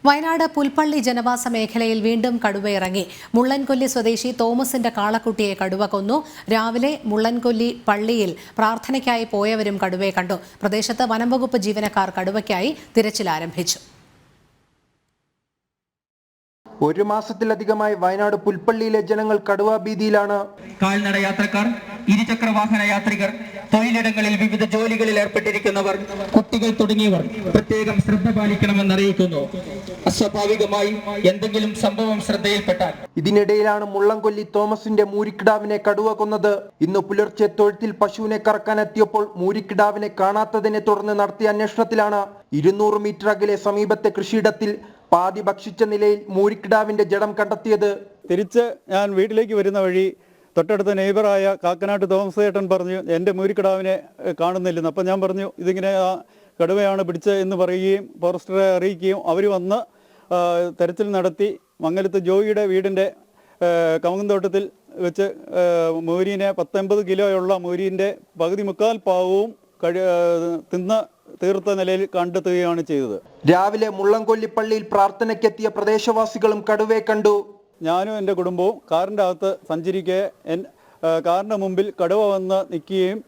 വയനാട് പുൽപ്പള്ളി ജനവാസ മേഖലയിൽ വീണ്ടും കടുവയിറങ്ങി. മുള്ളൻകൊല്ലി സ്വദേശി തോമസിന്റെ കാളക്കുട്ടിയെ കടുവ കൊന്നു. രാവിലെ മുള്ളൻകൊല്ലി പള്ളിയിൽ പ്രാർത്ഥനയ്ക്കായി പോയവരും കടുവയെ കണ്ടു. പ്രദേശത്ത് വനംവകുപ്പ് ജീവനക്കാർ കടുവയ്ക്കായി തിരച്ചിൽ ആരംഭിച്ചു. ഒരു മാസത്തിലധികമായി വയനാട് പുൽപ്പള്ളിയിലെ ജനങ്ങൾ കടുവാ ഭീതിയിലാണ്. കാൽനട യാത്രക്കാർ, ഇരുചക്ര വാഹന യാത്രികർ, തൊഴിലിടങ്ങളിൽ വിവിധ ജോലികളിൽ ഏർപ്പെട്ടിരിക്കുന്നവർ, കുട്ടികൾ തുടങ്ങിയവർ പ്രത്യേകം ശ്രദ്ധ പാലിക്കണമെന്ന് അറിയിക്കുന്നു. അസ്വാഭാവികമായി എന്തെങ്കിലും സംഭവം ശ്രദ്ധയിൽപ്പെട്ടാൽ. ഇതിനിടയിലാണ് മുള്ളൻകൊല്ലി തോമസിന്റെ മൂരിക്കിടാവിനെ കടുവ കൊന്നത്. ഇന്ന് പുലർച്ചെ തൊഴുത്തിൽ പശുവിനെ കറക്കാൻ എത്തിയപ്പോൾ മൂരിക്കിടാവിനെ കാണാത്തതിനെ തുടർന്ന് നടത്തിയ അന്വേഷണത്തിലാണ് 200 മീറ്റർ അകലെ സമീപത്തെ കൃഷിയിടത്തിൽ പാതി ഭക്ഷിച്ച നിലയിൽ മൂരിക്കിടാവിന്റെ ജഡം കണ്ടെത്തിയത്. തിരിച്ച് ഞാൻ വീട്ടിലേക്ക് വരുന്ന വഴി തൊട്ടടുത്ത നെയ്ബറായ കാക്കനാട്ട് തോമസ് ചേട്ടൻ പറഞ്ഞു, എൻ്റെ മൂരിക്കിടാവിനെ കാണുന്നില്ലെന്ന്. അപ്പം ഞാൻ പറഞ്ഞു, ഇതിങ്ങനെ കടുവയാണ് പിടിച്ചത് എന്ന് പറയുകയും ഫോറസ്റ്ററെ അറിയിക്കുകയും അവർ വന്ന് തെരച്ചിൽ നടത്തി. മംഗലത്ത് ജോയിയുടെ വീടിൻ്റെ കമുകുന്തോട്ടത്തിൽ വെച്ച് മൂരീനെ 19 കിലോയുള്ള മൂരീൻ്റെ പകുതി മുക്കാൽ പാവവും തിന്ന് തീർത്ത നിലയിൽ കണ്ടെത്തുകയാണ് ചെയ്തത്. രാവിലെ മുള്ളൻകൊല്ലി പള്ളിയിൽ പ്രാർത്ഥനയ്ക്കെത്തിയ പ്രദേശവാസികളും കടുവയെ കണ്ടു. ഞാനും എൻ്റെ കുടുംബവും കാറിൻ്റെ അകത്ത് സഞ്ചരിക്കെ കാറിൻ്റെ മുമ്പിൽ കടുവ വന്ന് നിൽക്കുകയും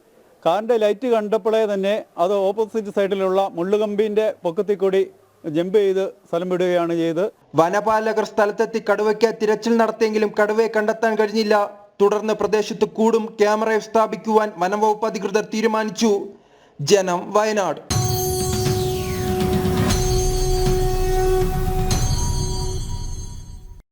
കാറിൻ്റെ ലൈറ്റ് കണ്ടപ്പോഴേ തന്നെ അത് ഓപ്പോസിറ്റ് സൈഡിലുള്ള മുള്ളുകമ്പീൻ്റെ പൊക്കത്തിൽ കൂടി ജമ്പ് ചെയ്ത് സ്ഥലം വിടുകയാണ് ചെയ്ത്. വനപാലകർ സ്ഥലത്തെത്തി കടുവയ്ക്ക് തിരച്ചിൽ നടത്തിയെങ്കിലും കടുവയെ കണ്ടെത്താൻ കഴിഞ്ഞില്ല. തുടർന്ന് പ്രദേശത്ത് കൂടും ക്യാമറ സ്ഥാപിക്കുവാൻ വനംവകുപ്പ് അധികൃതർ തീരുമാനിച്ചു. ജനം, വയനാട്.